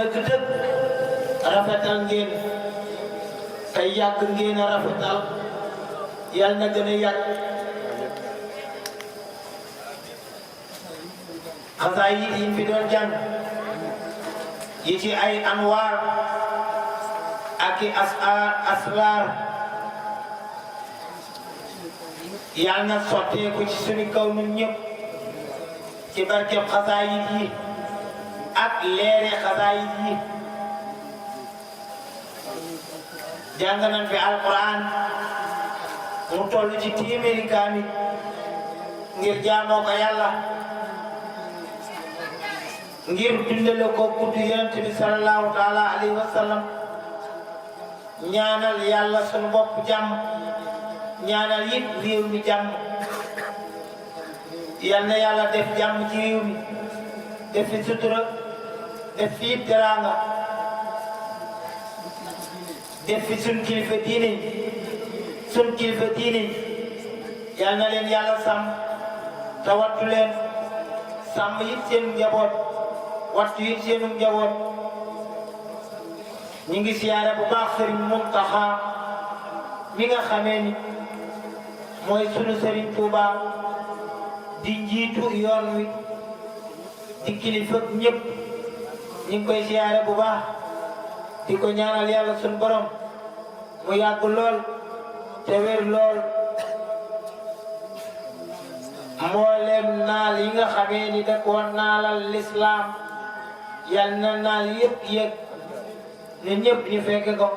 dëgg-dëgg rafetal ngeen te yàgg ngeen a rafetal yal na gën a yàgg xasaay yi fi doon jàng yi ci ay anwaar ak i asraar yal na sotteeku ci suñu kaw ñun ñëpp ci barkeb xasaayid yi ak leere xasaayid yi jàng nañ fi alquran mu toll ci téeméeri kaamil ngir jaamoo ko yàlla ngir dundale ko guddi yonent bi sallallahu taala alayhi wa sallam ñaanal yàlla sunu bopp jàmm ñaanal it réew mi jàmm yal na yàlla def jàmm ci réew mi def fi sutura def fi teraanga def fi sun kilifa diine yal na leen yàlla sàmm te wattu leen sàmm it seen njaboot wattu it seenu njaboot ñu ngi siyaare bu baax Sëriñ Muntaxa mi nga xamee ni mooy sunu Sëriñ Tuuba di njiitu yoon wi di kilifa ñëpp ñu ngi koy siyaare bu baax di ko ñaanal yàlla sunu borom mu yàgg lool te wér lool mboolem naal yi nga xamee ni da koo naalal lislaam yal na naal yëpp yëg ne ñëpp ñu fekk ko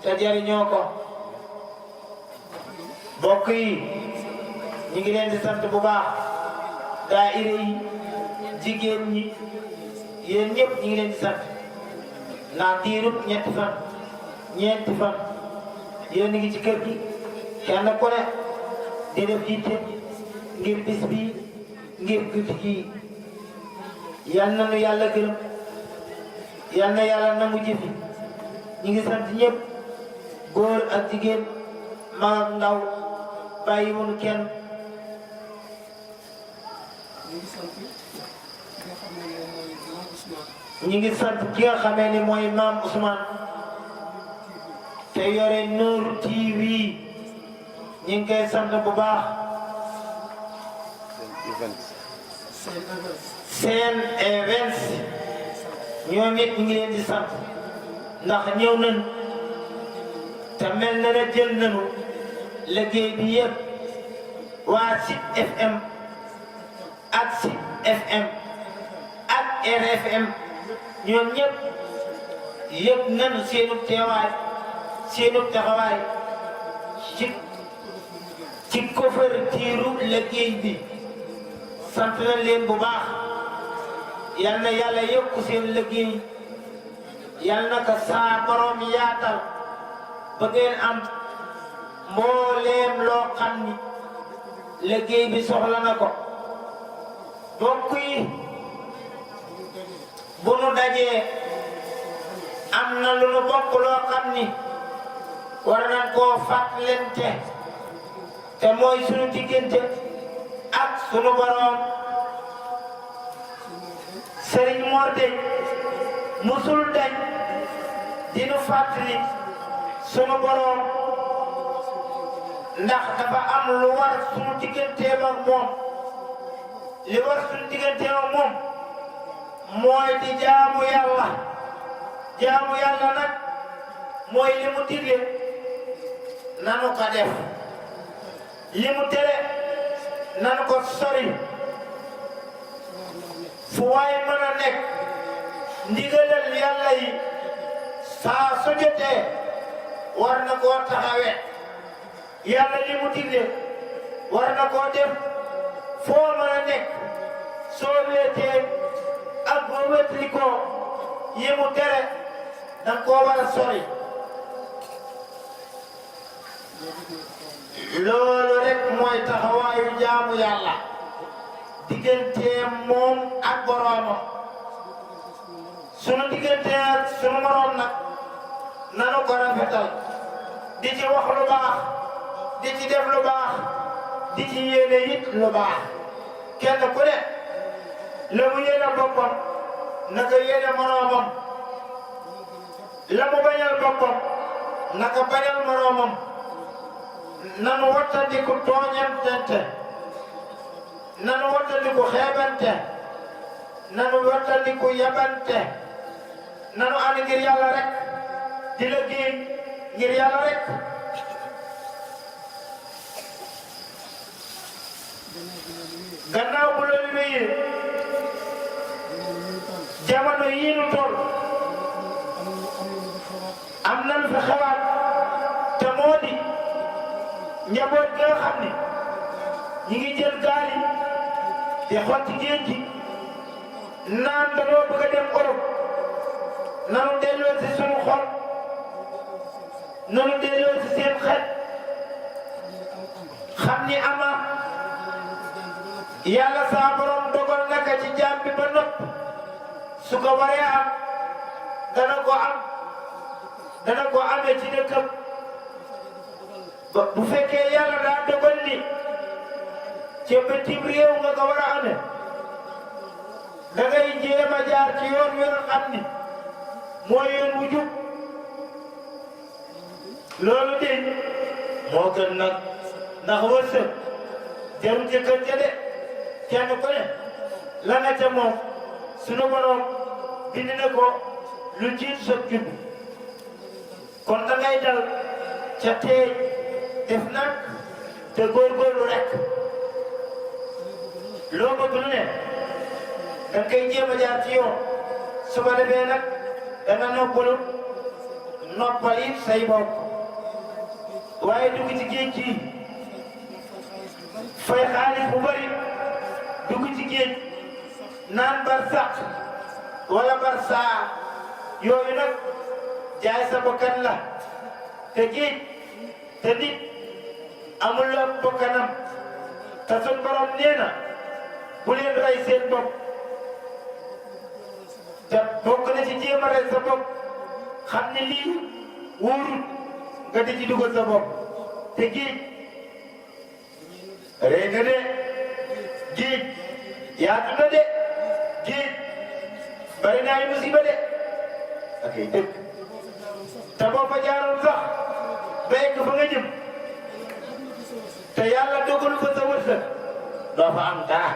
te jariñoo ko mbokk yi ñu ngi leen di sant bu baax daayira yi jigéen ñi yéen ñëpp ñu ngi leen di sant ndax diirub ñeenti fan ñeenti fan yéen a ngi ci kër gi kenn ku ne di def yitte ngir bis bi ngir guddi gi yal na nu yàlla gërëm yal na yàlla nangu jëfi ñu ngi sant ñëpp góor ak jigéen mag ak ndaw bàyyiwuñu kenn ñu ngi sant ki nga xamee ni mooy maam Ousmane te yore Nour TV ñu ngi koy sant bu baax seen events ñoom it ñu ngi leen di sant ndax ñëw nañ te mel na ne jël nañu liggéey bi yëpp waa Sud FM ak Sud FM ak RFM ñoom ñëpp yëg nañu seenu teewaay seenu taxawaay ci couverture liggéey bi sant nañ leen bu baax yal na yàlla yokku seen liggéey yal na ko saa borom yaatal ba ngeen am mbooleem loo xam ni liggéey bi soxla na ko mbokk yi bu nu dajee am na lu nu bokk loo xam ni war nañ koo fàttalante te mooy sunu diggante ak sunu borom Serigne Mor de musul dañ dinu fàttali sunu borom ndax dafa am lu war sunu digganteem ak moom li war sunu digganteem ak moom mooy di jaamu yàlla nag mooy li mu digle nanu ko def li mu tere nanu ko sori fu waay mën a nekk ndigalal yàlla yi saa su jotee war na koo taxawee yàlla li mu digle war na koo def foo mën a nekk soo wéetee ak boo wéetli ko yi mu tere danga koo war a sori loolu rek mooy taxawaayu jaamu yàlla digganteem moom ak boroomam sunu diggante ak sunu moroom nag nanu ko rafetal di ci wax lu baax di ci def lu baax di ci yéene it lu baax kenn ku ne la mu yéene boppam naka yéene moroomam la mu bañal boppam naka bañal moroomam nanu wattandiku tooñantente nanu wattandiku xeebante nanu wattandiku yabante nanu ànd ngir yàlla rek di liggéey ngir yàlla rek gannaaw bu loolu wéyee jamono yii nu toll am nañu fi xalaat te moo di njaboot gi nga xam ne ñi ngi jël gaal yi di xotti géej gi naan dañoo bëgg a dem Europe nanu delloo si sunu xol nanu delloo si seen xel xam ni ama yàlla saa borom dogal naka ci jaam bi ba nopp su ko waree am dana ko amee ci dëkkam bu fekkee yàlla daa dogal ni ci bitim réew nga ko war a amee da ngay jéem a jaar ci yoon wi nga xam ni mooy yoon wu jub loolu de moo gën nag ndax wërsëg jarul jëkkante de kenn ku ne la nga ca moom sunu borom bind na ko lu jiit sa judd kon da ngay dal ca teey def nag te góorgóorlu rek loo bëgg lu ne da nga koy jéem a jaar ci yoon su ko defee nag danga noppalu noppal it say bopp waaye dugg ci géej gi fay xaalis bu bari dugg ci géej naan barsax wala barsaa yooyu nag jaay sa bakkan la te géej te nit amul la bakkanam te sun borom nee na bu leen rey seen bopp te bokk na ci jéem a rey sa bopp xam ne lii wóorul nga di ci dugal sa bopp te géej rey na de géej yaatu na de géej bari na ay musiba de ak ay dëkk te boo fa jaaroon sax ba egg fa nga jëm te yàlla dogalu fa sa wërsëg doo fa am dara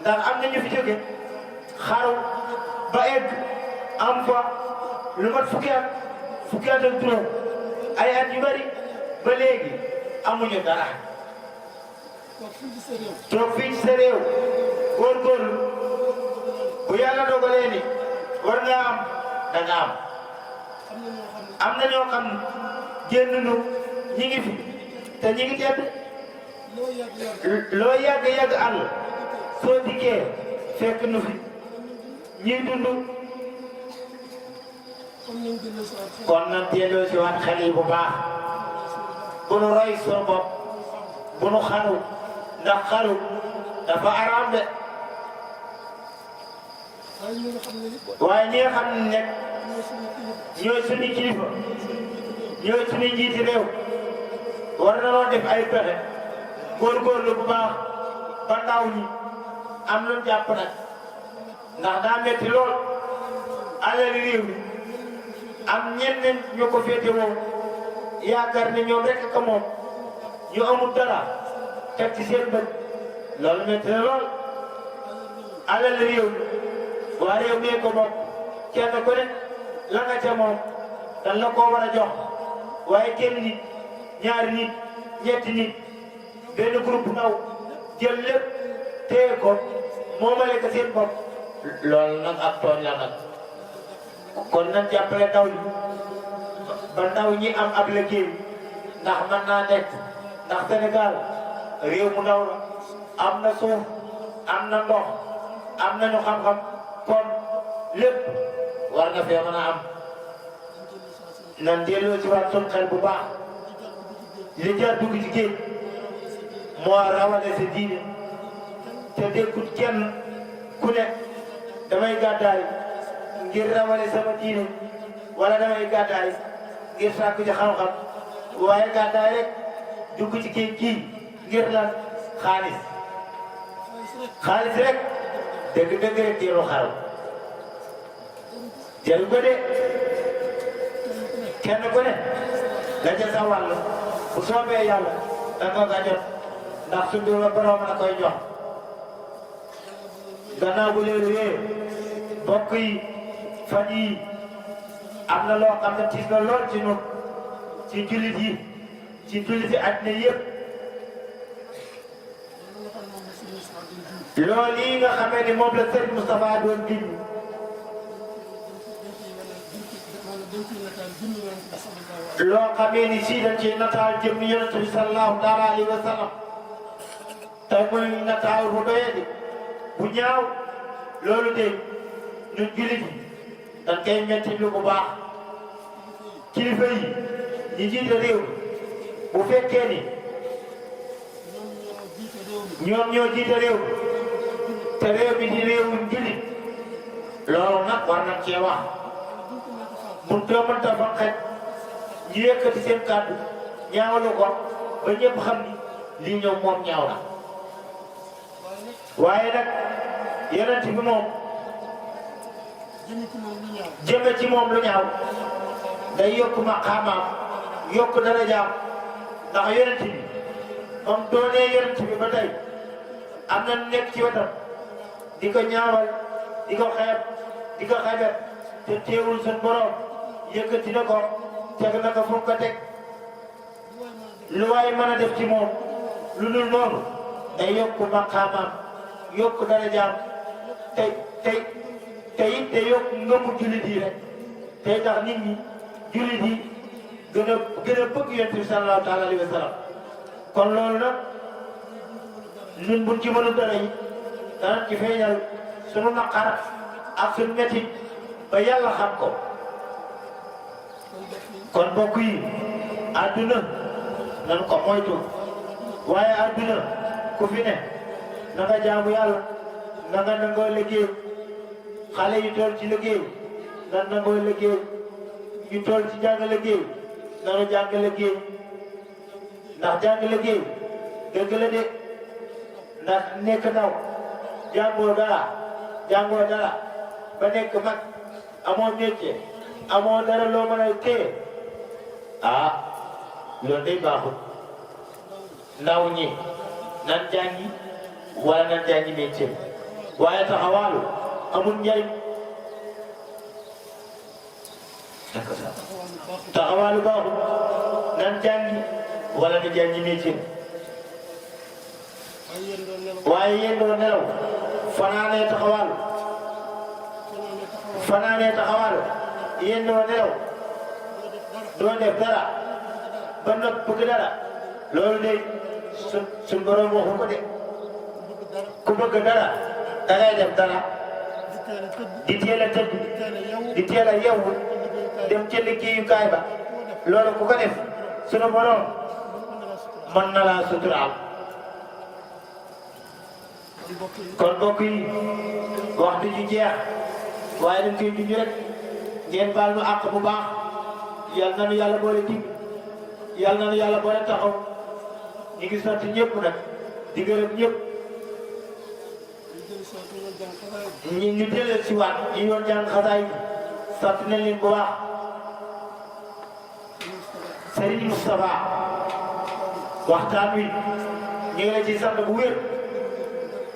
ndax am na ñu fi jóge xaru ba egg am fa lu mat fukki at ak juróom ay at yu bari ba léegi amuñu dara toog fii ci sa réew góorgóorlu bu yàlla dogalee ni war nga am da nga am na ñoo xam génn nu ñi ngi fi te ñi ngi tedd loo yàgg àll soo dikkee fekk nu fi ñuy dund kon nag delloo si waat xel yi bu baax bu nu roy sunu bopp bu nu xaru ndax xaru dafa araam de waaye ñi nga xam ne nekk ñooy suñu kilifa ñooy suñu njiiti réew war na loo def ay pexe góorgóorlu bu baax ba ndaw ñi am lu jàpp nag ndax daa metti lool alal réew mi am ñenn ñu ko féete woo yaakaar ne ñoom rek ka moom ñu amul dara teg ci seen bët loolu metti na lool alal réew mi waa réew mi ko moom kenn ku ne la nga ca moom dan la koo war a jox waaye kenn nit ñaari nit ñetti nit benn groupe ndaw jël lépp téye ko moomale ko seen bopp loolu nag ak tooñ la nag kon nag jàppale ndaw ñi ba ndaw ñi am ab liggéey ndax mën naa nekk ndax Sénégal réew mu ndaw la am na suuf am na ndox am nañu xam-xam kon lépp war nga fee mën a am nan delloo ci waat sun xel bu baax li jar dugg ci géej moo rawale sa diine te dékkut kenn ku ne damay gàddaay ngir rawale sama diine wala damay gàddaay ngir sàkku ci xam-xam waaye gàddaay rek dugg ci géej gii ngir lan xaalis rek dëgg rek jëru xaram jëru ko de kenn ku ne la ca sa wàll bu soobee yàlla da nga ko jot ndax suñu borom la koy jox gannaaw bu leen wee mbokk yi fan yii am na loo xam ne tiis na lool ci ñun ci jullit yi ci jullit yi àddina yëpp loolu yi nga xamee ni moom la Serigne Moustapha doon bind loo xamee ni si dañ ci nataal jëm yonent bi sallallahu alayhi wa sallam tey muy nataal bu doyadi bu ñaaw loolu de ñun jullit yi dañ koy metti lu bu baax kilifa yi ñi jiite réew bu fekkee ni ñoom ñoo jiite réew te réew mi di réewum jullit loolu nag war nañ cee wax mënta fa xaj ñu yëkkati seen kàddu ñaawlu ko ba ñëpp xam ni lii ñoom moom ñaaw na waaye nag yonent bi moom jëme ci moom lu ñaaw day yokk maqaamaam yokk darajaam ndax yonent bi moom doonee yonent bi ba tey am na nekk ci wetam di ko ñaawal di ko xeeb di ko xebet te teewul seen borom yëkkati na ko teg na ko fu ko teg lu waay mën a def ci moom lu dul noonu day yokk maqaamaam yokk darajaam te it day yokk ngëmu jullit yi rek tey tax nit ñi jullit yi gën a bëgg yonent bi sallallahu alayhi wa sallam kon loolu nag ñun buñ ci mënul dara yi danañ ci feeñal sunu naqar ak sunu métit ba yàlla xam ko kon mbokk yi àdduna nan ko moytu waaye àdduna ku fi ne na nga jaamu yàlla na nga nangoo liggéey xale yu toll ci liggéey nan nangoo liggéey yu toll ci jàng liggéey nanu jàng liggéey ndax jàng liggéey dëgg la de ndax nekk ndaw jàngoo dara ba nekk mag amoo métier amoo dara loo mën a téye ah loolu day baaxul ndaw ñi nan jàngi wala nan jàngi métier waaye taxawaalu amul njariñ taxawaalu baaxul nan jàngi wala nan jàngi métier waaye yéen doo nelaw fanaanee taxawaalu yéen doo nelaw doo def dara ba nag bëgg dara loolu de suñ borom waxu ko de ku bëgg dara dangay def dara di teel a tëdd di teel a yeewu dem ca liggéeyukaay ba loolu ku ko def sunu borom mën na laa suturaal kon mbokk yi wax du ñu jeex waaye dañ koy junj rek ngeen baal nu àq bu baax yal na nu yàlla boole dig yal na nu yàlla boole taxaw ñu ngi sant ñëpp nag di gërëm ñëpp ñu jëlee si waat ñu yoon jàng xasaay sant nañ leen bu baax Serigne Moustapha waxtaan wi ñu ngi la ci sant bu wér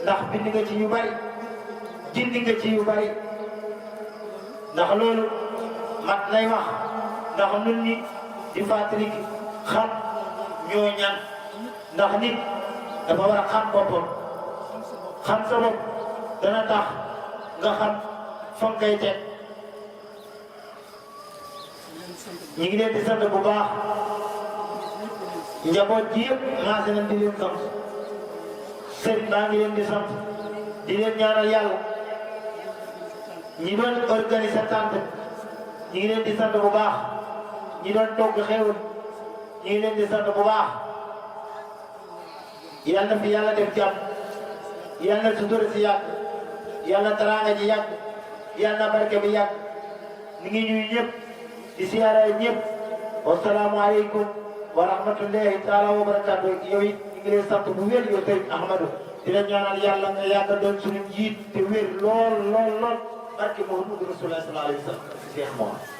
ndax bind nga ci yu bari jindi nga ci yu bari ndax loolu mat nay wax ndax nun ñi di fàttali xam ñoo ñan ndax nit dafa war a xam boppam xam sa bopp dana tax nga xam fa nga koy teg ñu ngi leen di sant bu baax njaboot ji yëpp maase nañ di leen sant sëriñ baa ngi leen di sant di leen ñaanal yàlla ñi doon organiser tant ñi ngi leen di sant bu baax ñi doon togg xewal ñi ngi leen di sant bu baax yal na fi yàlla def jàmm yal na sutura si yàgg yal na teraanga ji yàgg yal na barke bi yàgg ni ngi ñuy ñëpp di siyaare ñëpp wasalaamu aleykum wa rahmatullahi taala wa barakatu yow it ñu ngi lay sant bu wér yow Sëriñ Ahmadou di la ñaanal yàlla nga yàgg doon suñu njiit te wér lool barke Muhammadu Rasulullah sallallahu alayhi wa sallam Cheikh Mohamed